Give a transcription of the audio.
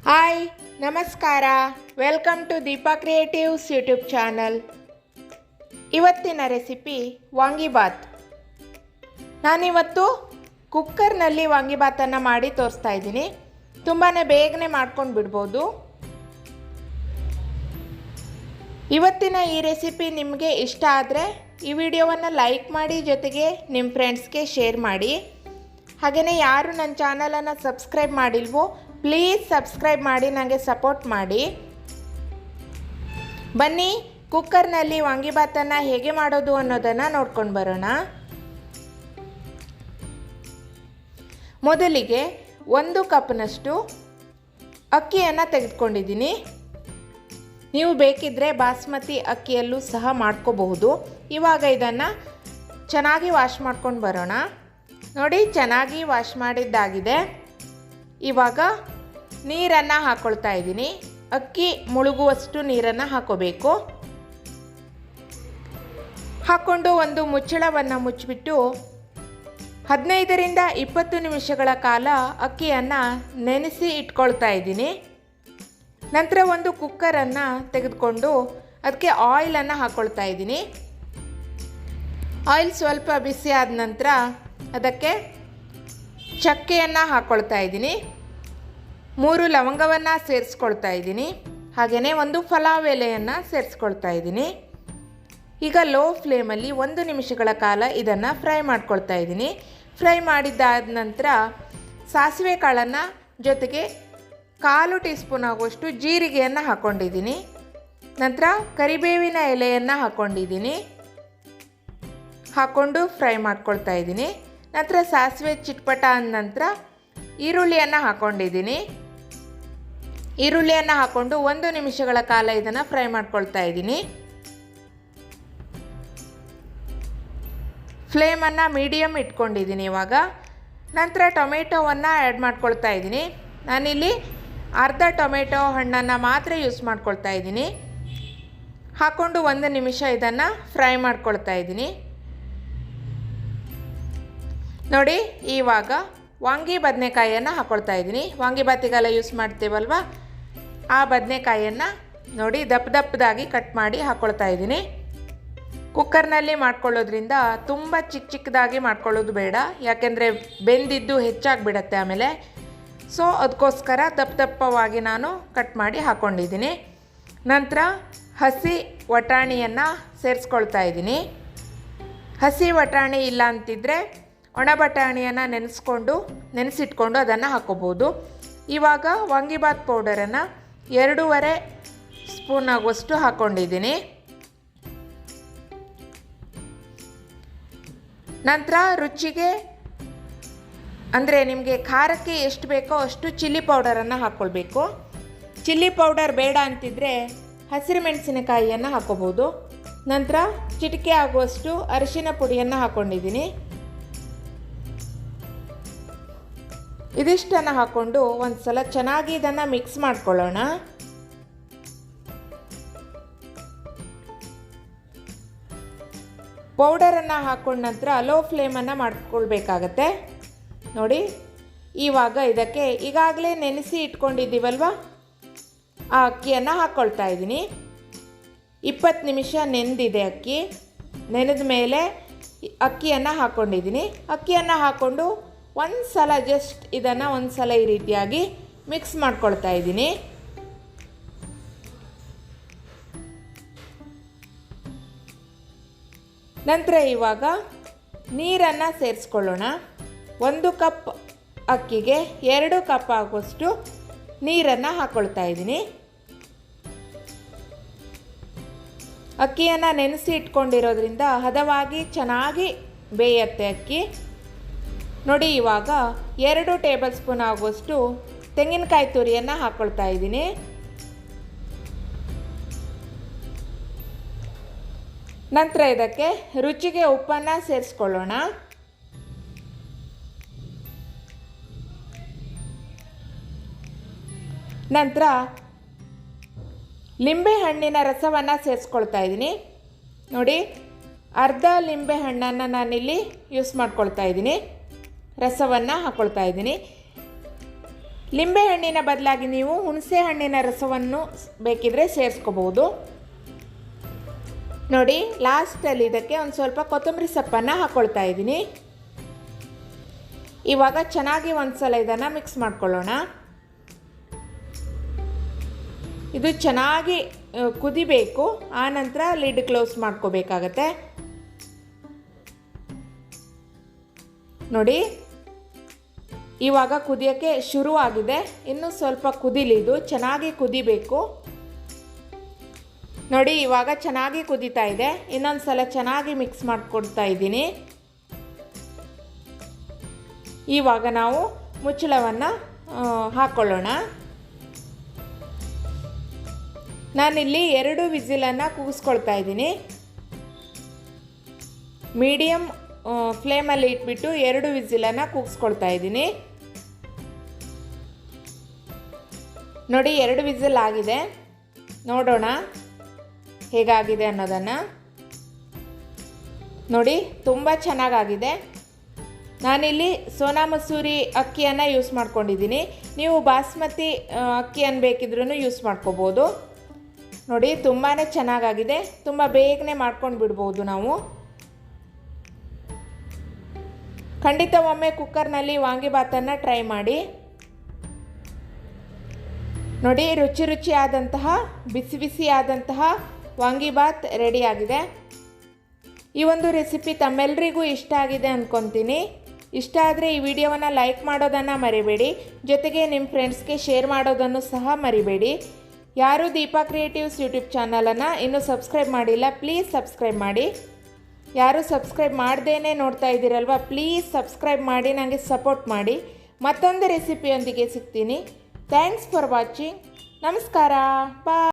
Hi ನಮಸ್ಕಾರ, welcome to Deepa creatives YouTube channel. ಇವತ್ತಿನ recipe vangibath. ನಾನಿವತ್ತು ಕುಕ್ಕರ್ನಲ್ಲಿ ವಾಂಗಿಬಾತನ್ನು ಮಾಡಿ ತೋರಿಸ್ತಾ ಇದ್ದೀನಿ. ತುಂಬಾ ಬೇಗನೆ ಮಾಡ್ಕೊಂಡು ಬಿಡ್ಬೋದು. ಇವತ್ತಿನ ಈ ರೆಸಿಪಿ ನಿಮಗೆ ಇಷ್ಟ ಆದರೆ ಈ ವಿಡಿಯೋವನ್ನು ಲೈಕ್ ಮಾಡಿ, ಜೊತೆಗೆ ನಿಮ್ಮ ಫ್ರೆಂಡ್ಸ್ಗೆ ಶೇರ್ ಮಾಡಿ. ಹಾಗೆಯೇ ಯಾರು ನನ್ನ ಚಾನಲನ್ನು ಸಬ್ಸ್ಕ್ರೈಬ್ ಮಾಡಿಲ್ವೋ ಪ್ಲೀಸ್ ಸಬ್ಸ್ಕ್ರೈಬ್ ಮಾಡಿ, ನನಗೆ ಸಪೋರ್ಟ್ ಮಾಡಿ. ಬನ್ನಿ ಕುಕ್ಕರ್ನಲ್ಲಿ ವಾಂಗಿಬಾತನ್ನು ಹೇಗೆ ಮಾಡೋದು ಅನ್ನೋದನ್ನು ನೋಡ್ಕೊಂಡು ಬರೋಣ. ಮೊದಲಿಗೆ 1 ಕಪ್ನಷ್ಟು ಅಕ್ಕಿಯನ್ನು ತೆಗೆದುಕೊಂಡಿದ್ದೀನಿ. ನೀವು ಬೇಕಿದ್ದರೆ ಬಾಸ್ಮತಿ ಅಕ್ಕಿಯಲ್ಲೂ ಸಹ ಮಾಡ್ಕೋಬಹುದು. ಇವಾಗ ಇದನ್ನು ಚೆನ್ನಾಗಿ ವಾಶ್ ಮಾಡ್ಕೊಂಡು ಬರೋಣ. ನೋಡಿ, ಚೆನ್ನಾಗಿ ವಾಶ್ ಮಾಡಿದ್ದಾಗಿದೆ. ಇವಾಗ ನೀರನ್ನು ಹಾಕ್ಕೊಳ್ತಾ ಇದ್ದೀನಿ. ಅಕ್ಕಿ ಮುಳುಗುವಷ್ಟು ನೀರನ್ನು ಹಾಕೋಬೇಕು. ಹಾಕ್ಕೊಂಡು ಒಂದು ಮುಚ್ಚಳವನ್ನು ಮುಚ್ಚಿಬಿಟ್ಟು 15ರಿಂದ 20 ನಿಮಿಷಗಳ ಕಾಲ ಅಕ್ಕಿಯನ್ನು ನೆನೆಸಿ ಇಟ್ಕೊಳ್ತಾ ಇದ್ದೀನಿ. ನಂತರ ಒಂದು ಕುಕ್ಕರನ್ನು ತೆಗೆದುಕೊಂಡು ಅದಕ್ಕೆ ಆಯಿಲನ್ನು ಹಾಕ್ಕೊಳ್ತಾ ಇದ್ದೀನಿ. ಆಯಿಲ್ ಸ್ವಲ್ಪ ಬಿಸಿ ಆದ ನಂತರ ಅದಕ್ಕೆ ಚಕ್ಕೆಯನ್ನು ಹಾಕ್ಕೊಳ್ತಾ ಇದ್ದೀನಿ. 3 ಲವಂಗವನ್ನು ಸೇರಿಸ್ಕೊಳ್ತಾ ಇದ್ದೀನಿ. ಹಾಗೆಯೇ ಒಂದು ಪಲಾವ್ ಎಲೆಯನ್ನು ಸೇರಿಸ್ಕೊಳ್ತಾ ಇದ್ದೀನಿ. ಈಗ ಲೋ ಫ್ಲೇಮಲ್ಲಿ 1 ನಿಮಿಷಗಳ ಕಾಲ ಇದನ್ನು ಫ್ರೈ ಮಾಡ್ಕೊಳ್ತಾ ಇದ್ದೀನಿ. ಫ್ರೈ ಮಾಡಿದ್ದಾದ ನಂತರ ಸಾಸಿವೆ ಕಾಳನ್ನು ಜೊತೆಗೆ 1/4 ಟೀ ಸ್ಪೂನ್ ಆಗುವಷ್ಟು ಜೀರಿಗೆಯನ್ನು ಹಾಕ್ಕೊಂಡಿದ್ದೀನಿ. ನಂತರ ಕರಿಬೇವಿನ ಎಲೆಯನ್ನು ಹಾಕ್ಕೊಂಡಿದ್ದೀನಿ. ಹಾಕ್ಕೊಂಡು ಫ್ರೈ ಮಾಡ್ಕೊಳ್ತಾ ಇದ್ದೀನಿ. ನಂತರ ಸಾಸಿವೆ ಚಿಟ್ಪಟ ಅಂದ ನಂತರ ಈರುಳ್ಳಿಯನ್ನು ಹಾಕ್ಕೊಂಡಿದ್ದೀನಿ. ಈರುಳ್ಳಿಯನ್ನು ಹಾಕ್ಕೊಂಡು 1 ನಿಮಿಷಗಳ ಕಾಲ ಇದನ್ನು ಫ್ರೈ ಮಾಡ್ಕೊಳ್ತಾ ಇದ್ದೀನಿ. ಫ್ಲೇಮನ್ನು ಮೀಡಿಯಮ್ ಇಟ್ಕೊಂಡಿದ್ದೀನಿ ಇವಾಗ. ನಂತರ ಟೊಮೆಟೊವನ್ನು ಆ್ಯಡ್ ಮಾಡ್ಕೊಳ್ತಾ ಇದ್ದೀನಿ. ನಾನಿಲ್ಲಿ ಅರ್ಧ ಟೊಮೆಟೊ ಹಣ್ಣನ್ನು ಮಾತ್ರ ಯೂಸ್ ಮಾಡ್ಕೊಳ್ತಾ ಇದ್ದೀನಿ. ಹಾಕ್ಕೊಂಡು 1 ನಿಮಿಷ ಇದನ್ನು ಫ್ರೈ ಮಾಡ್ಕೊಳ್ತಾ ಇದ್ದೀನಿ. ನೋಡಿ, ಇವಾಗ ವಾಂಗಿ ಬದನೆಕಾಯಿಯನ್ನು ಹಾಕ್ಕೊಳ್ತಾ ಇದ್ದೀನಿ. ವಾಂಗಿಬಾತಿಗೆಲ್ಲ ಯೂಸ್ ಮಾಡ್ತೀವಲ್ವ, ಆ ಬದನೆಕಾಯಿಯನ್ನು ನೋಡಿ ದಪ್ಪದಾಗಿ ಕಟ್ ಮಾಡಿ ಹಾಕ್ಕೊಳ್ತಾ ಇದ್ದೀನಿ. ಕುಕ್ಕರ್ನಲ್ಲಿ ಮಾಡ್ಕೊಳ್ಳೋದ್ರಿಂದ ತುಂಬ ಚಿಕ್ಕದಾಗಿ ಮಾಡ್ಕೊಳ್ಳೋದು ಬೇಡ, ಯಾಕೆಂದರೆ ಬೆಂದಿದ್ದು ಹೆಚ್ಚಾಗಿಬಿಡತ್ತೆ ಆಮೇಲೆ. ಸೊ ಅದಕ್ಕೋಸ್ಕರ ದಪ್ಪವಾಗಿ ನಾನು ಕಟ್ ಮಾಡಿ ಹಾಕ್ಕೊಂಡಿದ್ದೀನಿ. ನಂತರ ಹಸಿ ವಟಾಣಿಯನ್ನು ಸೇರಿಸ್ಕೊಳ್ತಾ ಇದ್ದೀನಿ. ಹಸಿ ವಟಾಣಿ ಇಲ್ಲ ಅಂತಿದ್ದರೆ ಒಣ ಬಟಾಣಿಯನ್ನು ನೆನೆಸಿಟ್ಕೊಂಡು ಅದನ್ನು ಹಾಕ್ಕೋಬೋದು. ಇವಾಗ ವಾಂಗಿಬಾತ್ ಪೌಡರನ್ನು 2.5 ಸ್ಪೂನ್ ಆಗುವಷ್ಟು ಹಾಕ್ಕೊಂಡಿದ್ದೀನಿ. ನಂತರ ರುಚಿಗೆ ಅಂದರೆ ನಿಮಗೆ ಖಾರಕ್ಕೆ ಎಷ್ಟು ಬೇಕೋ ಅಷ್ಟು ಚಿಲ್ಲಿ ಪೌಡರನ್ನು ಹಾಕ್ಕೊಳ್ಬೇಕು. ಚಿಲ್ಲಿ ಪೌಡರ್ ಬೇಡ ಅಂತಿದ್ದರೆ ಹಸಿರು ಮೆಣಸಿನಕಾಯಿಯನ್ನು ಹಾಕ್ಕೋಬೋದು. ನಂತರ ಚಿಟಿಕೆ ಆಗುವಷ್ಟು ಅರಿಶಿನ ಪುಡಿಯನ್ನು ಹಾಕ್ಕೊಂಡಿದ್ದೀನಿ. ಇದಿಷ್ಟನ್ನು ಹಾಕ್ಕೊಂಡು ಒಂದು ಸಲ ಚೆನ್ನಾಗಿ ಇದನ್ನು ಮಿಕ್ಸ್ ಮಾಡ್ಕೊಳ್ಳೋಣ. ಪೌಡರನ್ನು ಹಾಕ್ಕೊಂಡ ನಂತರ ಲೋ ಫ್ಲೇಮನ್ನು ಮಾಡ್ಕೊಳ್ಬೇಕಾಗತ್ತೆ. ನೋಡಿ, ಇವಾಗ ಇದಕ್ಕೆ ಈಗಾಗಲೇ ನೆನೆಸಿ ಇಟ್ಕೊಂಡಿದ್ದೀವಲ್ವ ಆ ಅಕ್ಕಿಯನ್ನು ಹಾಕ್ಕೊಳ್ತಾ ಇದ್ದೀನಿ. 20 ನಿಮಿಷ ನೆನೆದಿದೆ ಅಕ್ಕಿ. ನೆನೆದ ಮೇಲೆ ಅಕ್ಕಿಯನ್ನು ಹಾಕ್ಕೊಂಡಿದ್ದೀನಿ. ಅಕ್ಕಿಯನ್ನು ಹಾಕ್ಕೊಂಡು ಒಂದು ಸಲ ಜಸ್ಟ್ ಇದನ್ನು ಒಂದು ಸಲ ಈ ರೀತಿಯಾಗಿ ಮಿಕ್ಸ್ ಮಾಡ್ಕೊಳ್ತಾ ಇದ್ದೀನಿ. ನಂತರ ಇವಾಗ ನೀರನ್ನು ಸೇರಿಸ್ಕೊಳ್ಳೋಣ. 1 ಕಪ್ ಅಕ್ಕಿಗೆ 2 ಕಪ್ ಆಗುವಷ್ಟು ನೀರನ್ನು ಹಾಕ್ಕೊಳ್ತಾ ಇದ್ದೀನಿ. ಅಕ್ಕಿಯನ್ನು ನೆನೆಸಿ ಇಟ್ಕೊಂಡಿರೋದ್ರಿಂದ ಹದವಾಗಿ ಚೆನ್ನಾಗಿ ಬೇಯತ್ತೆ ಅಕ್ಕಿ. ನೋಡಿ, ಇವಾಗ 2 ಟೇಬಲ್ ಸ್ಪೂನ್ ಆಗುವಷ್ಟು ತೆಂಗಿನಕಾಯಿ ತುರಿಯನ್ನು ಹಾಕ್ಕೊಳ್ತಾ ಇದ್ದೀನಿ. ನಂತರ ಇದಕ್ಕೆ ರುಚಿಗೆ ಉಪ್ಪನ್ನು ಸೇರಿಸ್ಕೊಳ್ಳೋಣ. ನಂತರ ಲಿಂಬೆ ಹಣ್ಣಿನ ರಸವನ್ನು ಸೇರಿಸ್ಕೊಳ್ತಾ ಇದ್ದೀನಿ. ನೋಡಿ, ಅರ್ಧ ಲಿಂಬೆ ಹಣ್ಣನ್ನು ನಾನಿಲ್ಲಿ ಯೂಸ್ ಮಾಡ್ಕೊಳ್ತಾ ಇದ್ದೀನಿ. ರಸವನ್ನು ಹಾಕ್ಕೊಳ್ತಾ ಇದ್ದೀನಿ. ಲಿಂಬೆಹಣ್ಣಿನ ಬದಲಾಗಿ ನೀವು ಹುಣಸೆ ಹಣ್ಣಿನ ರಸವನ್ನು ಬೇಕಿದ್ರೆ ಸೇರಿಸ್ಕೋಬೋದು. ನೋಡಿ, ಲಾಸ್ಟಲ್ಲಿ ಇದಕ್ಕೆ ಒಂದು ಸ್ವಲ್ಪ ಕೊತ್ತಂಬರಿ ಸೊಪ್ಪನ್ನು ಹಾಕ್ಕೊಳ್ತಾ ಇದ್ದೀನಿ. ಇವಾಗ ಚೆನ್ನಾಗಿ ಒಂದು ಸಲ ಇದನ್ನು ಮಿಕ್ಸ್ ಮಾಡ್ಕೊಳ್ಳೋಣ. ಇದು ಚೆನ್ನಾಗಿ ಕುದಿಬೇಕು, ಆನಂತರ ಲಿಡ್ ಕ್ಲೋಸ್ ಮಾಡ್ಕೋಬೇಕಾಗತ್ತೆ. ನೋಡಿ, ಇವಾಗ ಕುದಿಯೋಕ್ಕೆ ಶುರುವಾಗಿದೆ. ಇನ್ನೂ ಸ್ವಲ್ಪ ಕುದಿಲಿ, ಇದು ಚೆನ್ನಾಗಿ ಕುದಿಬೇಕು. ನೋಡಿ, ಇವಾಗ ಚೆನ್ನಾಗಿ ಕುದೀತಾ ಇದೆ. ಇನ್ನೊಂದು ಸಲ ಚೆನ್ನಾಗಿ ಮಿಕ್ಸ್ ಮಾಡಿಕೊಡ್ತಾ ಇದ್ದೀನಿ. ಇವಾಗ ನಾವು ಮುಚ್ಚಳವನ್ನು ಹಾಕ್ಕೊಳ್ಳೋಣ. ನಾನಿಲ್ಲಿ 2 ವಿಸಿಲನ್ನು ಕೂಗಿಸ್ಕೊಳ್ತಾ ಇದ್ದೀನಿ. ಮೀಡಿಯಮ್ ಫ್ಲೇಮಲ್ಲಿ ಇಟ್ಬಿಟ್ಟು 2 ವಿಸಿಲನ್ನು ಕೂಗಿಸ್ಕೊಳ್ತಾ ಇದ್ದೀನಿ. ನೋಡಿ, 2 ವಿಸಿಲ್ ಆಗಿದೆ. ನೋಡೋಣ ಹೇಗಾಗಿದೆ ಅನ್ನೋದನ್ನು. ನೋಡಿ, ತುಂಬ ಚೆನ್ನಾಗಾಗಿದೆ. ನಾನಿಲ್ಲಿ ಸೋನಾ ಮಸೂರಿ ಅಕ್ಕಿಯನ್ನು ಯೂಸ್ ಮಾಡ್ಕೊಂಡಿದ್ದೀನಿ. ನೀವು ಬಾಸ್ಮತಿ ಅಕ್ಕಿಯನ್ನು ಬೇಕಿದ್ರೂ ಯೂಸ್ ಮಾಡ್ಕೋಬೋದು. ನೋಡಿ, ತುಂಬಾ ಚೆನ್ನಾಗಾಗಿದೆ. ತುಂಬ ಬೇಗನೆ ಮಾಡ್ಕೊಂಡು ಬಿಡ್ಬೋದು ನಾವು. ಖಂಡಿತ ಒಮ್ಮೆ ಕುಕ್ಕರ್ನಲ್ಲಿ ವಾಂಗಿಬಾತನ್ನು ಟ್ರೈ ಮಾಡಿ ನೋಡಿ. ರುಚಿ ರುಚಿಯಾದಂತಹ ಬಿಸಿ ಬಿಸಿಯಾದಂತಹ ವಾಂಗಿಬಾತ್ ರೆಡಿಯಾಗಿದೆ. ಈ ಒಂದು ರೆಸಿಪಿ ತಮ್ಮೆಲ್ಲರಿಗೂ ಇಷ್ಟ ಆಗಿದೆ ಅಂದ್ಕೊತೀನಿ. ಇಷ್ಟ ಆದರೆ ಈ ವಿಡಿಯೋವನ್ನು ಲೈಕ್ ಮಾಡೋದನ್ನು ಮರಿಬೇಡಿ. ಜೊತೆಗೆ ನಿಮ್ಮ ಫ್ರೆಂಡ್ಸ್ಗೆ ಶೇರ್ ಮಾಡೋದನ್ನು ಸಹ ಮರಿಬೇಡಿ. ಯಾರು ದೀಪಾ ಕ್ರಿಯೇಟಿವ್ಸ್ ಯೂಟ್ಯೂಬ್ ಚಾನಲನ್ನು ಇನ್ನೂ ಸಬ್ಸ್ಕ್ರೈಬ್ ಮಾಡಿಲ್ಲ, ಪ್ಲೀಸ್ ಸಬ್ಸ್ಕ್ರೈಬ್ ಮಾಡಿ. ಯಾರು ಸಬ್ಸ್ಕ್ರೈಬ್ ಮಾಡ್ದೇನೆ ನೋಡ್ತಾ ಇದ್ದೀರಲ್ವ, ಪ್ಲೀಸ್ ಸಬ್ಸ್ಕ್ರೈಬ್ ಮಾಡಿ, ನನಗೆ ಸಪೋರ್ಟ್ ಮಾಡಿ. ಮತ್ತೊಂದು ರೆಸಿಪಿಯೊಂದಿಗೆ ಸಿಗ್ತೀನಿ. Thanks for watching. ನಮಸ್ಕಾರ. ಬಾಯ್.